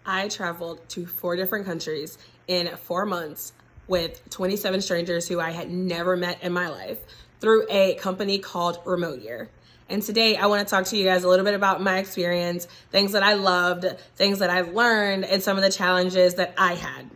I traveled to 4 different countries in 4 months with 27 strangers who I had never met in my life through a company called Remote Year. And today I want to talk to you guys a little bit about my experience, things that I loved, things that I've learned, and some of the challenges that I had.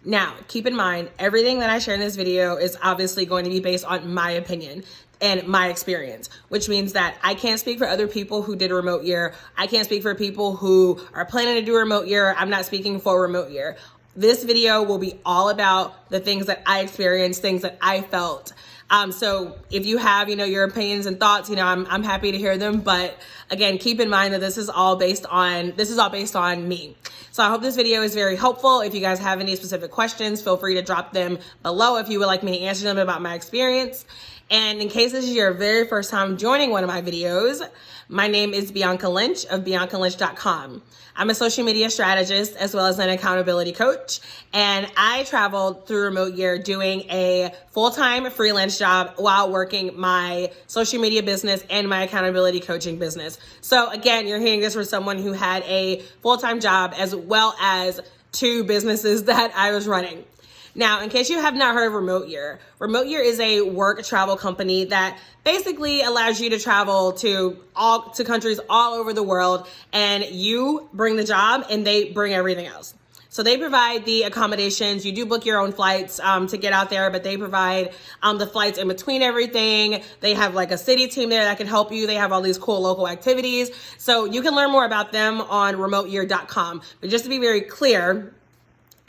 Now, keep in mind, everything that I share in this video is obviously going to be based on my opinion and my experience, which means that I can't speak for other people who did Remote Year. I can't speak for people who are planning to do Remote Year. I'm not speaking for Remote Year. This video will be all about the things that I experienced, things that I felt. So if you have, your opinions and thoughts, I'm happy to hear them. But again, keep in mind that this is all based on me. So I hope this video is very helpful. If you guys have any specific questions, feel free to drop them below if you would like me to answer them about my experience. And in case this is your very first time joining one of my videos, my name is Bianca Lynch of BiancaLynch.com. I'm a social media strategist as well as an accountability coach. And I traveled through Remote Year doing a full-time freelance job while working my social media business and my accountability coaching business. So again, you're hearing this from someone who had a full-time job as well as 2 businesses that I was running. Now, in case you have not heard of Remote Year is a work travel company that basically allows you to travel to countries all over the world, and you bring the job and they bring everything else. So they provide the accommodations. You do book your own flights to get out there, but they provide the flights in between everything. They have like a city team there that can help you. They have all these cool local activities. So you can learn more about them on remoteyear.com. But just to be very clear,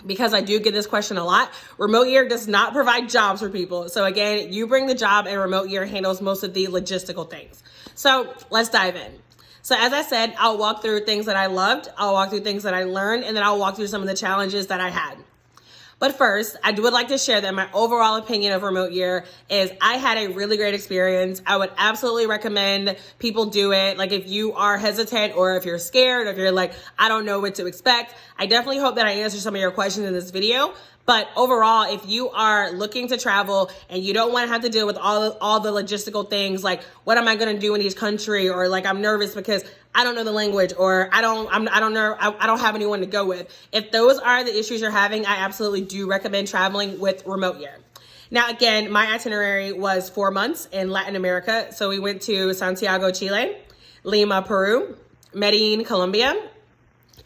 because I do get this question a lot, Remote Year does not provide jobs for people. So again, you bring the job and Remote Year handles most of the logistical things. So let's dive in. So as I said, I'll walk through things that I loved, I'll walk through things that I learned, and then I'll walk through some of the challenges that I had. But first, I would like to share that my overall opinion of Remote Year is I had a really great experience. I would absolutely recommend people do it. Like if you are hesitant or if you're scared, or if you're like, I don't know what to expect, I definitely hope that I answer some of your questions in this video. But overall, if you are looking to travel and you don't want to have to deal with all the logistical things, like what am I going to do in each country, or like I'm nervous because I don't know the language, or I don't have anyone to go with. If those are the issues you're having, I absolutely do recommend traveling with Remote Year. Now, again, my itinerary was 4 months in Latin America. So we went to Santiago, Chile, Lima, Peru, Medellin, Colombia,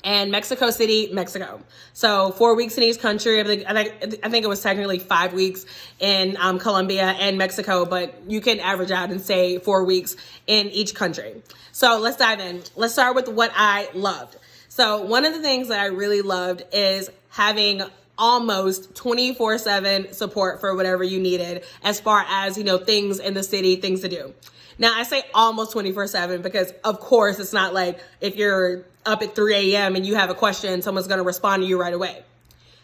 and Mexico City, Mexico. So 4 weeks in each country. I think it was technically 5 weeks in Colombia and Mexico, but you can average out and say 4 weeks in each country. So let's dive in. Let's start with what I loved. So one of the things that I really loved is having almost 24/7 support for whatever you needed as far as, things in the city, things to do. Now, I say almost 24/7 because, of course, it's not like if you're up at 3 a.m. and you have a question, someone's going to respond to you right away.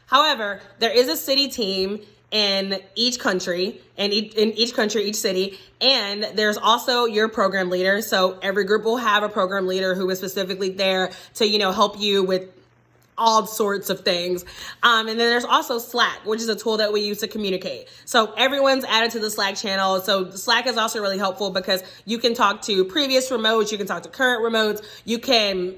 However, there is a city team in each country, each city, and there's also your program leader. So every group will have a program leader who is specifically there to, help you with all sorts of things. And then there's also Slack, which is a tool that we use to communicate. So everyone's added to the Slack channel. So Slack is also really helpful because you can talk to previous remotes, you can talk to current remotes, you can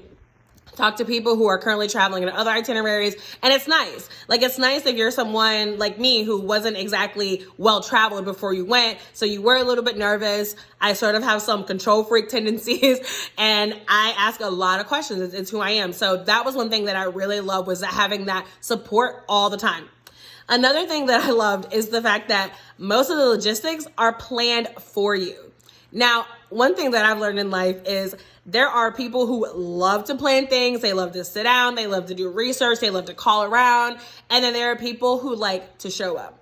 talk to people who are currently traveling in other itineraries. And it's nice. Like, it's nice if you're someone like me who wasn't exactly well-traveled before you went. So you were a little bit nervous. I sort of have some control freak tendencies and I ask a lot of questions. It's who I am. So that was one thing that I really loved, was having that support all the time. Another thing that I loved is the fact that most of the logistics are planned for you. Now, one thing that I've learned in life is there are people who love to plan things. They love to sit down. They love to do research. They love to call around. And then there are people who like to show up.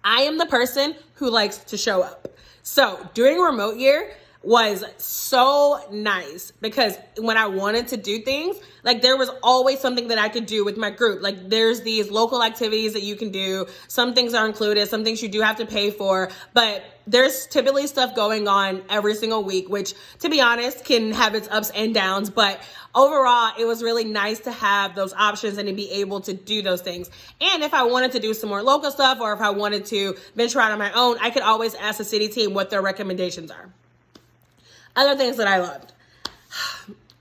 I am the person who likes to show up. So doing Remote Year was so nice because when I wanted to do things, like there was always something that I could do with my group. Like there's these local activities that you can do. Some things are included, some things you do have to pay for, but there's typically stuff going on every single week, which to be honest can have its ups and downs. But overall, it was really nice to have those options and to be able to do those things. And if I wanted to do some more local stuff, or if I wanted to venture out on my own, I could always ask the city team what their recommendations are. Other things that I loved.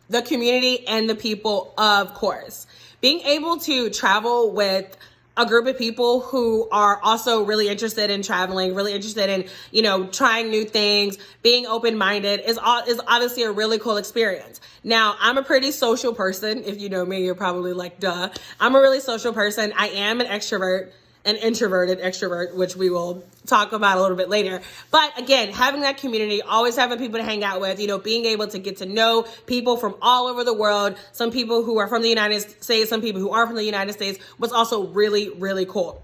the community and the people, of course. Being able to travel with a group of people who are also really interested in traveling, really interested in, trying new things, being open-minded is obviously a really cool experience. Now, I'm a pretty social person. If you know me, you're probably like, duh. I'm a really social person. I am an extrovert, an introverted extrovert, which we will talk about a little bit later. But again, having that community, always having people to hang out with, being able to get to know people from all over the world, some people who are from the United States, some people who aren't from the United States, was also really, really cool.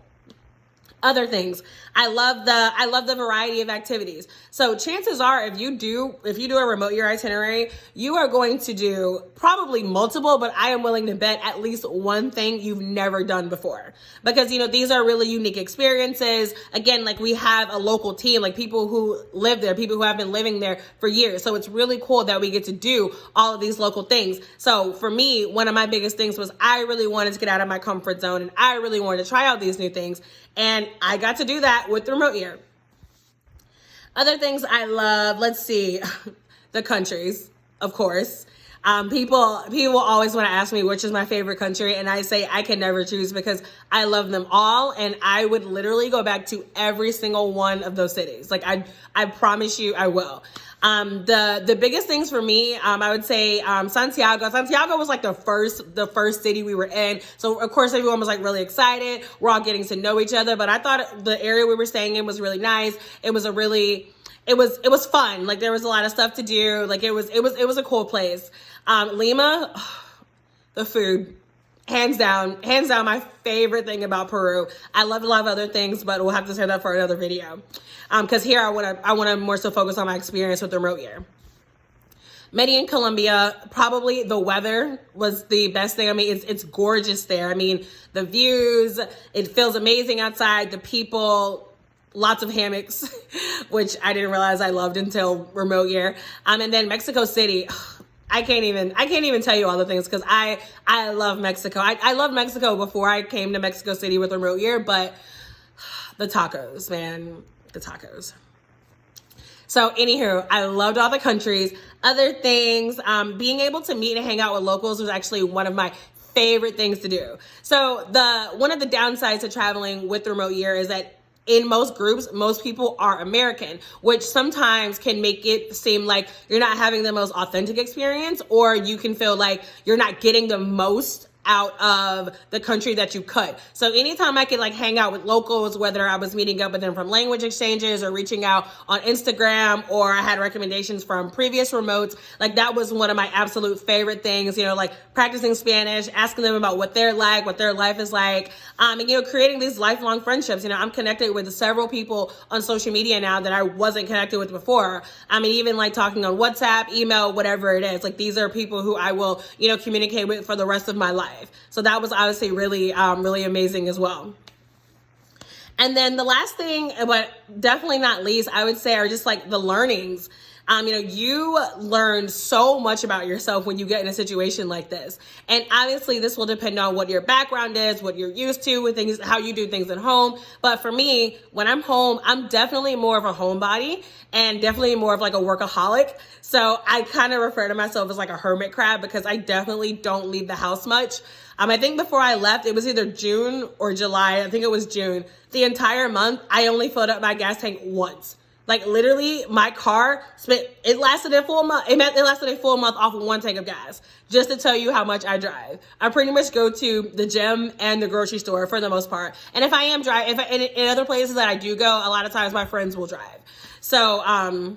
Other things, I love the variety of activities. So chances are, if you do a remote year itinerary, you are going to do probably multiple, but I am willing to bet at least one thing you've never done before, because these are really unique experiences. Again, like, we have a local team, like people who live there, people who have been living there for years. So it's really cool that we get to do all of these local things. So for me, one of my biggest things was I really wanted to get out of my comfort zone, and I really wanted to try out these new things. And I got to do that with the remote year. Other things I love, let's see, the countries, of course. People always want to ask me which is my favorite country, and I say I can never choose because I love them all, and I would literally go back to every single one of those cities. Like, I promise you I will. The biggest things for me, I would say, Santiago. Santiago was like the first city we were in. So of course everyone was like really excited. We're all getting to know each other, but I thought the area we were staying in was really nice. It was it was fun. Like, there was a lot of stuff to do. Like, it was a cool place. Lima, the food. Hands down, my favorite thing about Peru. I loved a lot of other things, but we'll have to say that for another video. Because here I want to more so focus on my experience with the remote year. Medellin, Colombia, probably the weather was the best thing. I mean, it's gorgeous there. I mean, the views, it feels amazing outside. The people, lots of hammocks, which I didn't realize I loved until remote year. And then Mexico City. I can't even tell you all the things, because I love Mexico. I loved Mexico before I came to Mexico City with remote year, but the tacos, man, the tacos. So anywho, I loved all the countries. Other things, being able to meet and hang out with locals was actually one of my favorite things to do. So one of the downsides to traveling with the remote year is that in most groups, most people are American, which sometimes can make it seem like you're not having the most authentic experience, or you can feel like you're not getting the most out of the country that you could. So anytime I could like hang out with locals, whether I was meeting up with them from language exchanges or reaching out on Instagram, or I had recommendations from previous remotes, like that was one of my absolute favorite things, like practicing Spanish, asking them about what they're like, what their life is like, and creating these lifelong friendships. I'm connected with several people on social media now that I wasn't connected with before. I mean, even like talking on WhatsApp, email, whatever it is, like these are people who I will, communicate with for the rest of my life. So that was obviously really, really amazing as well. And then the last thing, but definitely not least, I would say are just like the learnings. You learn so much about yourself when you get in a situation like this. And obviously this will depend on what your background is, what you're used to with things, how you do things at home. But for me, when I'm home, I'm definitely more of a homebody and definitely more of like a workaholic. So I kind of refer to myself as like a hermit crab, because I definitely don't leave the house much. I think before I left, it was either June or July. I think it was June. The entire month, I only filled up my gas tank once. Like literally, my car it lasted a full month. It lasted a full month off of one tank of gas. Just to tell you how much I drive. I pretty much go to the gym and the grocery store for the most part. And if I am driving, in other places that I do go, a lot of times my friends will drive. So,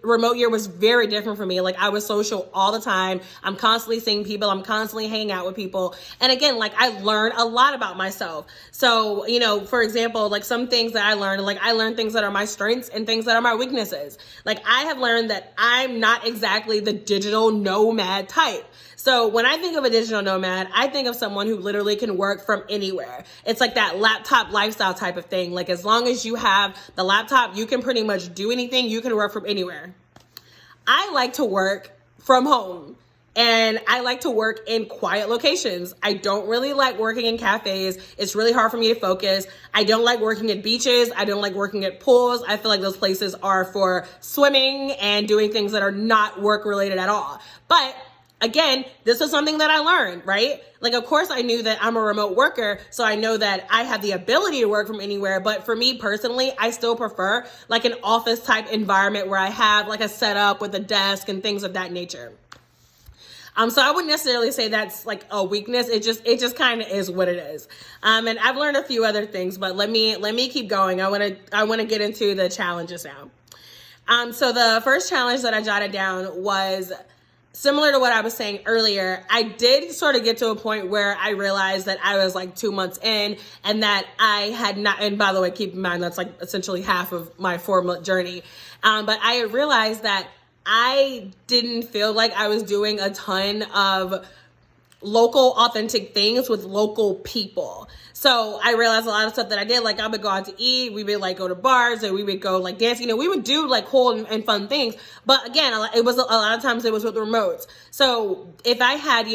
remote year was very different for me. Like I was social all the time. I'm constantly seeing people. I'm constantly hanging out with people. And again, like I learned a lot about myself. So, for example, like some things that I learned things that are my strengths and things that are my weaknesses. Like I have learned that I'm not exactly the digital nomad type. So when I think of a digital nomad, I think of someone who literally can work from anywhere. It's like that laptop lifestyle type of thing. Like as long as you have the laptop, you can pretty much do anything. You can work from anywhere. I like to work from home. And I like to work in quiet locations. I don't really like working in cafes. It's really hard for me to focus. I don't like working at beaches. I don't like working at pools. I feel like those places are for swimming and doing things that are not work related at all. But again, this is something that I learned, right? Like, of course, I knew that I'm a remote worker, so I know that I have the ability to work from anywhere. But for me personally, I still prefer like an office type environment where I have like a setup with a desk and things of that nature. So I wouldn't necessarily say that's like a weakness. It just kind of is what it is. And I've learned a few other things, but let me keep going. I want to get into the challenges now. So the first challenge that I jotted down was similar to what I was saying earlier. I did sort of get to a point where I realized that I was like 2 months in and that I had not, and by the way, keep in mind, that's like essentially half of my 4-month journey. But I had realized that I didn't feel like I was doing a ton of local authentic things with local people. So I realized a lot of stuff that I did, like I would go out to eat, we would like go to bars, and we would go like dance, we would do like cool and fun things. But again, it was a lot of times it was with remotes. So if I had,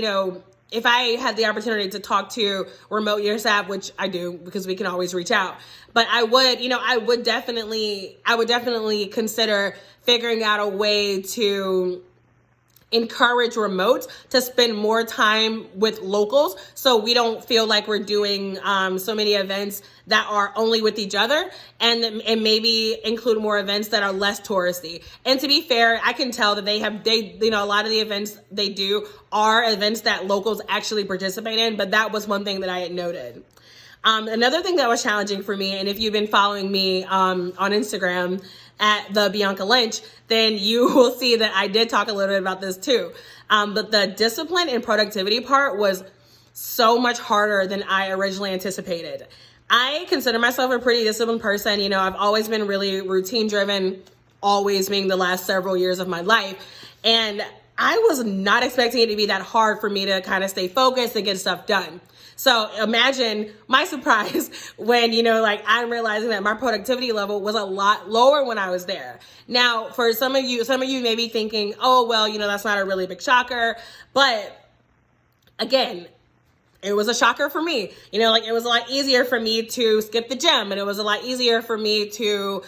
if I had the opportunity to talk to remote year staff, which I do because we can always reach out, but I would definitely consider figuring out a way to encourage remotes to spend more time with locals so we don't feel like we're doing so many events that are only with each other, and maybe include more events that are less touristy. And to be fair, I can tell that a lot of the events they do are events that locals actually participate in, but that was one thing that I had noted. Another thing that was challenging for me, and if you've been following me on Instagram at the Bianca Lynch, then you will see that I did talk a little bit about this too. But the discipline and productivity part was so much harder than I originally anticipated. I consider myself a pretty disciplined person. I've always been really routine driven, always being the last several years of my life. And I was not expecting it to be that hard for me to kind of stay focused and get stuff done. So imagine my surprise when, I'm realizing that my productivity level was a lot lower when I was there. Now, for some of you may be thinking, oh, well, that's not a really big shocker. But again, it was a shocker for me. It was a lot easier for me to skip the gym, and it was a lot easier for me to,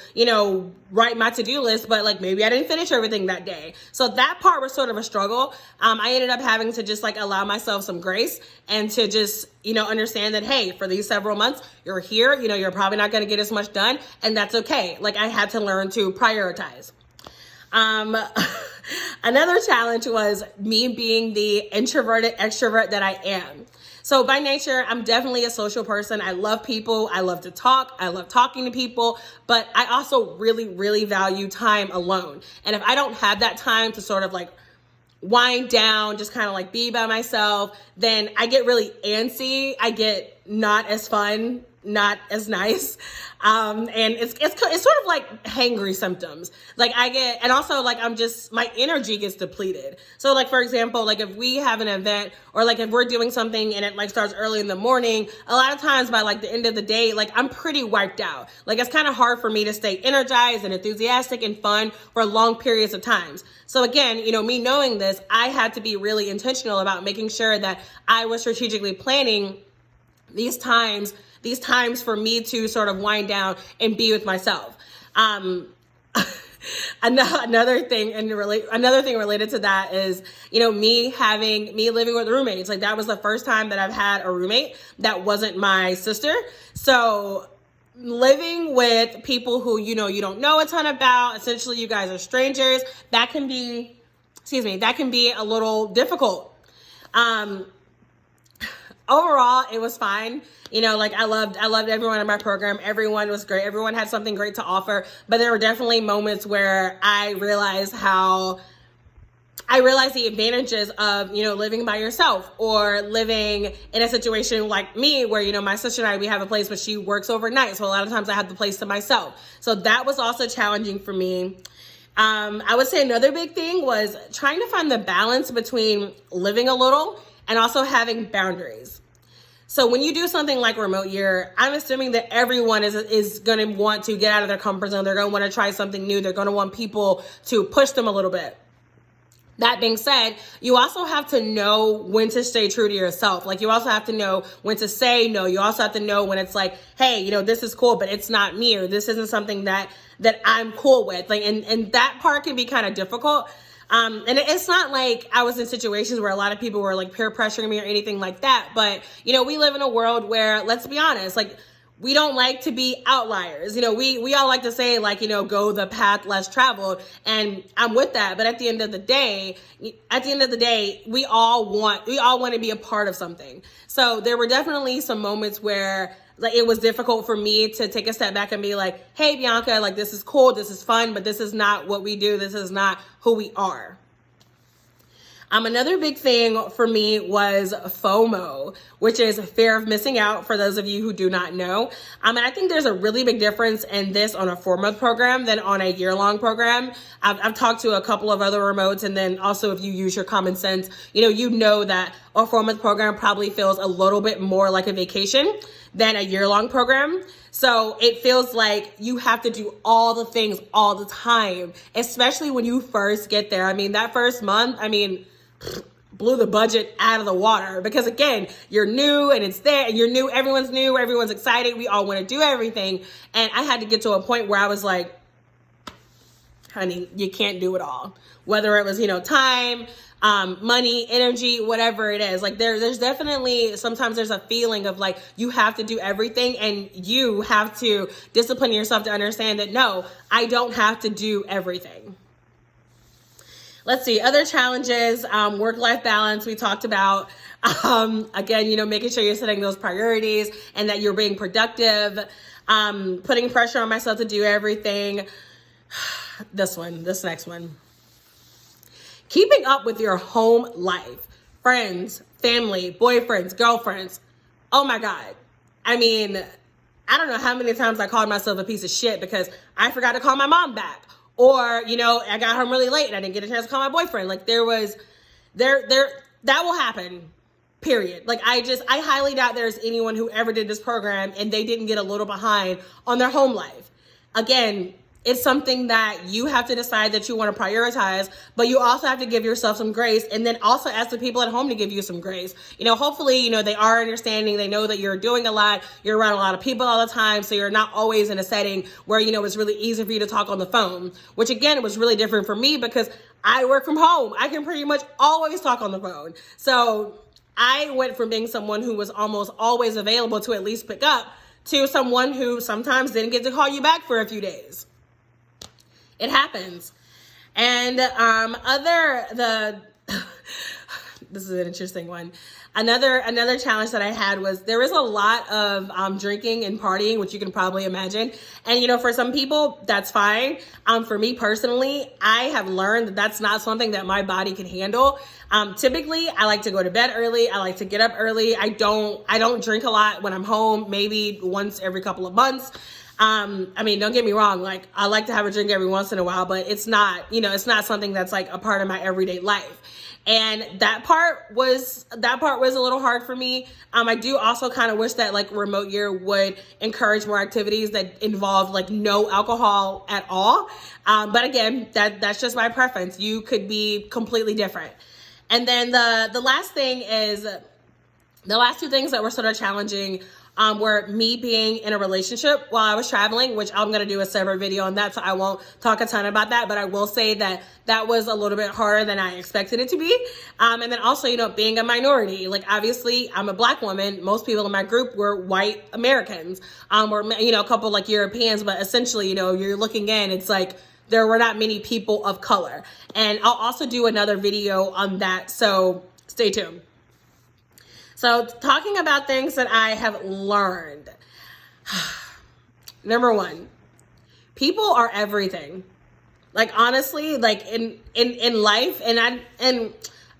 write my to-do list, but like maybe I didn't finish everything that day. So that part was sort of a struggle. I ended up having to just like allow myself some grace and to just, understand that, hey, for these several months, you're here, you're probably not going to get as much done, and that's okay. Like I had to learn to prioritize. Another challenge was me being the introverted extrovert that I am. So by nature, I'm definitely a social person. I love people. I love to talk. I love talking to people, but I also really, really value time alone. And if I don't have that time to sort of like wind down, just kind of like be by myself, then I get really antsy. I get not as fun, not as nice. And it's sort of like hangry symptoms. Like and also like my energy gets depleted. So like, for example, like if we have an event or like if we're doing something and it like starts early in the morning, a lot of times by like the end of the day, like I'm pretty wiped out. Like it's kind of hard for me to stay energized and enthusiastic and fun for long periods of times. So again, me knowing this, I had to be really intentional about making sure that I was strategically planning these times for me to sort of wind down and be with myself. Another thing related to that is, me living with roommates. Like that was the first time that I've had a roommate that wasn't my sister. So living with people who, you don't know a ton about, essentially you guys are strangers, that can be a little difficult. Overall, it was fine. I loved everyone in my program. Everyone was great. Everyone had something great to offer. But there were definitely moments where I realized the advantages of, living by yourself or living in a situation like me where, my sister and I, we have a place, but she works overnight. So a lot of times I have the place to myself. So that was also challenging for me. I would say another big thing was trying to find the balance between living a little and also having boundaries. So when you do something like remote year, I'm assuming that everyone is going to want to get out of their comfort zone. They're going to want to try something new. They're going to want people to push them a little bit. That being said, you also have to know when to stay true to yourself. Like, you also have to know when to say no. You also have to know when it's like, hey, you know, this is cool, but it's not me, or this isn't something that I'm cool with. Like, and that part can be kind of difficult. And it's not like I was in situations where a lot of people were like peer pressuring me or anything like that. But, you know, we live in a world where, let's be honest, like, we don't like to be outliers. You know, we all like to say, like, you know, go the path less traveled. And I'm with that. But at the end of the day, we all want to be a part of something. So there were definitely some moments where, like, it was difficult for me to take a step back and be like, hey, Bianca, like, this is cool, this is fun, but this is not what we do. This is not who we are. Another big thing for me was FOMO, which is fear of missing out, for those of you who do not know. And I think there's a really big difference in this on a 4-month program than on a year-long program. I've talked to a couple of other remotes, and then also if you use your common sense, you know that a 4-month program probably feels a little bit more like a vacation than a year-long program. So it feels like you have to do all the things all the time, especially when you first get there. I mean, that first month, blew the budget out of the water, because again, you're new and it's there, and you're new, everyone's excited, we all want to do everything. And I had to get to a point where I was like, honey, you can't do it all. Whether it was, time, money, energy, whatever it is. Like, there's definitely, sometimes there's a feeling of like, you have to do everything, and you have to discipline yourself to understand that, no, I don't have to do everything. Let's see, other challenges, work-life balance we talked about. Again, making sure you're setting those priorities and that you're being productive, putting pressure on myself to do everything. This next one. Keeping up with your home life, friends, family, boyfriends, girlfriends. Oh my God. I don't know how many times I called myself a piece of shit because I forgot to call my mom back. Or, I got home really late and I didn't get a chance to call my boyfriend. Like, that will happen, period. Like, I highly doubt there's anyone who ever did this program and they didn't get a little behind on their home life. Again, it's something that you have to decide that you want to prioritize, but you also have to give yourself some grace, and then also ask the people at home to give you some grace. Hopefully, they are understanding. They know that you're doing a lot. You're around a lot of people all the time, so you're not always in a setting where, it's really easy for you to talk on the phone, which again, was really different for me because I work from home. I can pretty much always talk on the phone. So I went from being someone who was almost always available to at least pick up to someone who sometimes didn't get to call you back for a few days. It happens. And this is an interesting one. Another challenge that I had was there was a lot of drinking and partying, which you can probably imagine. And, for some people, that's fine. For me personally, I have learned that that's not something that my body can handle. Typically, I like to go to bed early. I like to get up early. I don't drink a lot when I'm home, maybe once every couple of months. Don't get me wrong. Like, I like to have a drink every once in a while, but it's not something that's like a part of my everyday life. And that part was a little hard for me. I do also kind of wish that like remote year would encourage more activities that involve like no alcohol at all. But again, that's just my preference. You could be completely different. And then the last thing is, the last two things that were sort of challenging were me being in a relationship while I was traveling, which I'm going to do a separate video on that, so I won't talk a ton about that, but I will say that that was a little bit harder than I expected it to be. And then also, being a minority, like obviously I'm a Black woman. Most people in my group were white Americans, or, a couple like Europeans, but essentially, you're looking in, it's like there were not many people of color. And I'll also do another video on that, so stay tuned. So talking about things that I have learned. Number one, people are everything. Like, honestly, like in life, and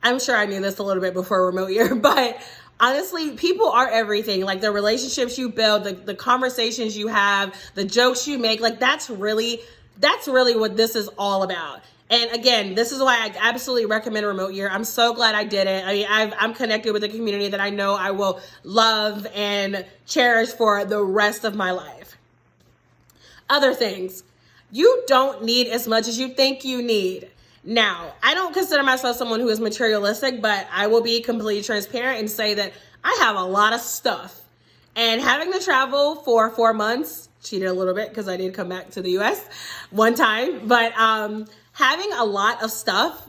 I'm sure I knew this a little bit before remote year, but honestly, people are everything. Like, the relationships you build, the conversations you have, the jokes you make, like that's really what this is all about. And again, this is why I absolutely recommend remote year. I'm so glad I did it. I'm connected with a community that I know I will love and cherish for the rest of my life. Other things, you don't need as much as you think you need. Now, I don't consider myself someone who is materialistic, but I will be completely transparent and say that I have a lot of stuff. And having to travel for 4 months, cheated a little bit because I did come back to the US one time, but having a lot of stuff,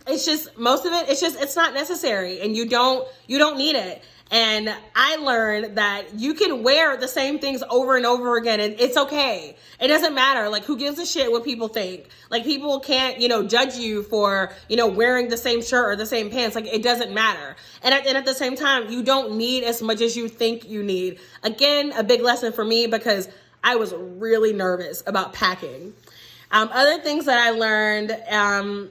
it's just, most of it, it's not necessary, and you don't need it. And I learned that you can wear the same things over and over again, and it's okay. It doesn't matter. Like, who gives a shit what people think? Like, people can't, judge you for, wearing the same shirt or the same pants. Like, it doesn't matter. And at the same time, you don't need as much as you think you need. Again, a big lesson for me because I was really nervous about packing. Other things that I learned, a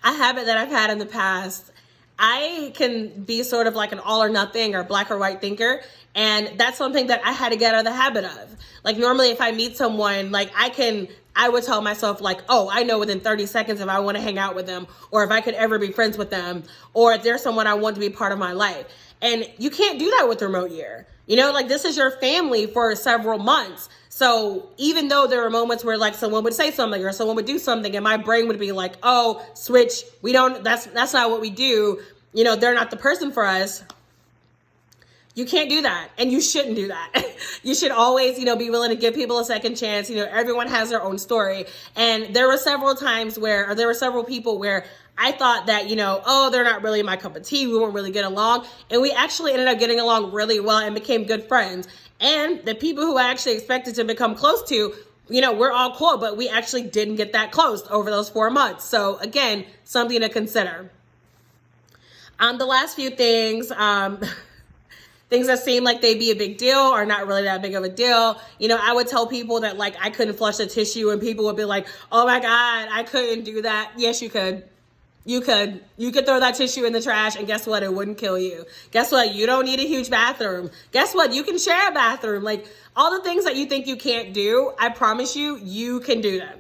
habit that I've had in the past, I can be sort of like an all or nothing or black or white thinker. And that's something that I had to get out of the habit of. Like, normally if I meet someone, like I would tell myself like, oh, I know within 30 seconds if I want to hang out with them, or if I could ever be friends with them, or if there's someone I want to be part of my life. And you can't do that with Remote Year. Like, this is your family for several months. So even though there are moments where like someone would say something or someone would do something and my brain would be like, oh, switch, that's not what we do. They're not the person for us. You can't do that, and you shouldn't do that. You should always, be willing to give people a second chance. Everyone has their own story. And there were several people where I thought that, oh, they're not really my cup of tea. We won't really get along. And we actually ended up getting along really well and became good friends. And the people who I actually expected to become close to, we're all cool, but we actually didn't get that close over those 4 months. So again, something to consider. The last few things, things that seem like they'd be a big deal are not really that big of a deal. I would tell people that like I couldn't flush a tissue, and people would be like, oh my God, I couldn't do that. Yes, you could. You could throw that tissue in the trash, and guess what? It wouldn't kill you. Guess what? You don't need a huge bathroom. Guess what? You can share a bathroom. Like, all the things that you think you can't do, I promise you, you can do them.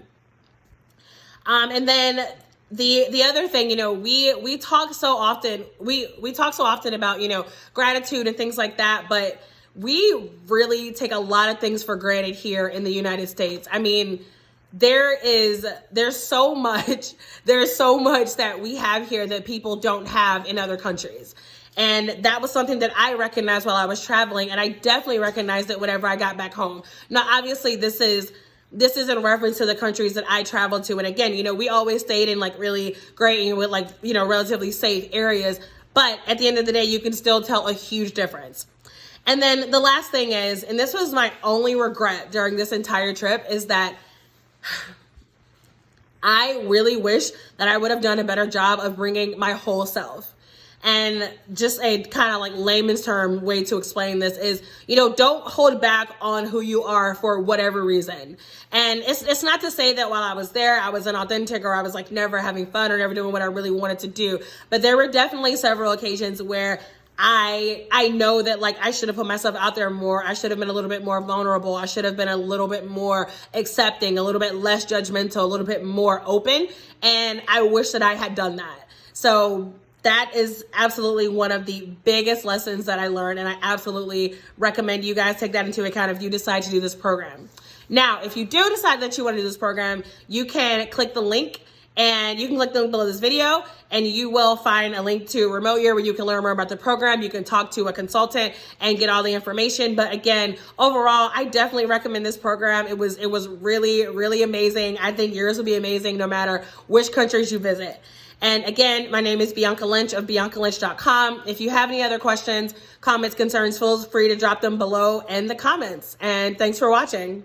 And then the other thing, we talk so often, we talk so often about, gratitude and things like that, but we really take a lot of things for granted here in the United States. I mean, there's so much that we have here that people don't have in other countries. And that was something that I recognized while I was traveling, and I definitely recognized it whenever I got back home. Now, obviously, this is in reference to the countries that I traveled to. And again, we always stayed in like really great and with like, relatively safe areas. But at the end of the day, you can still tell a huge difference. And then the last thing is, and this was my only regret during this entire trip, is that I really wish that I would have done a better job of bringing my whole self. And just a kind of like layman's term way to explain this is, don't hold back on who you are for whatever reason. And it's not to say that while I was there, I was inauthentic or I was like never having fun or never doing what I really wanted to do. But there were definitely several occasions where I know that like I should have put myself out there more. I should have been a little bit more vulnerable. I should have been a little bit more accepting, a little bit less judgmental, a little bit more open. And I wish that I had done that. So that is absolutely one of the biggest lessons that I learned, and I absolutely recommend you guys take that into account if you decide to do this program. Now, if you do decide that you want to do this program, you can click the link, and you can click the link below this video, and you will find a link to Remote Year where you can learn more about the program. You can talk to a consultant and get all the information. But again, overall, I definitely recommend this program. It was really, really amazing. I think yours will be amazing no matter which countries you visit. And again, my name is Bianca Lynch of BiancaLynch.com. If you have any other questions, comments, concerns, feel free to drop them below in the comments. And thanks for watching.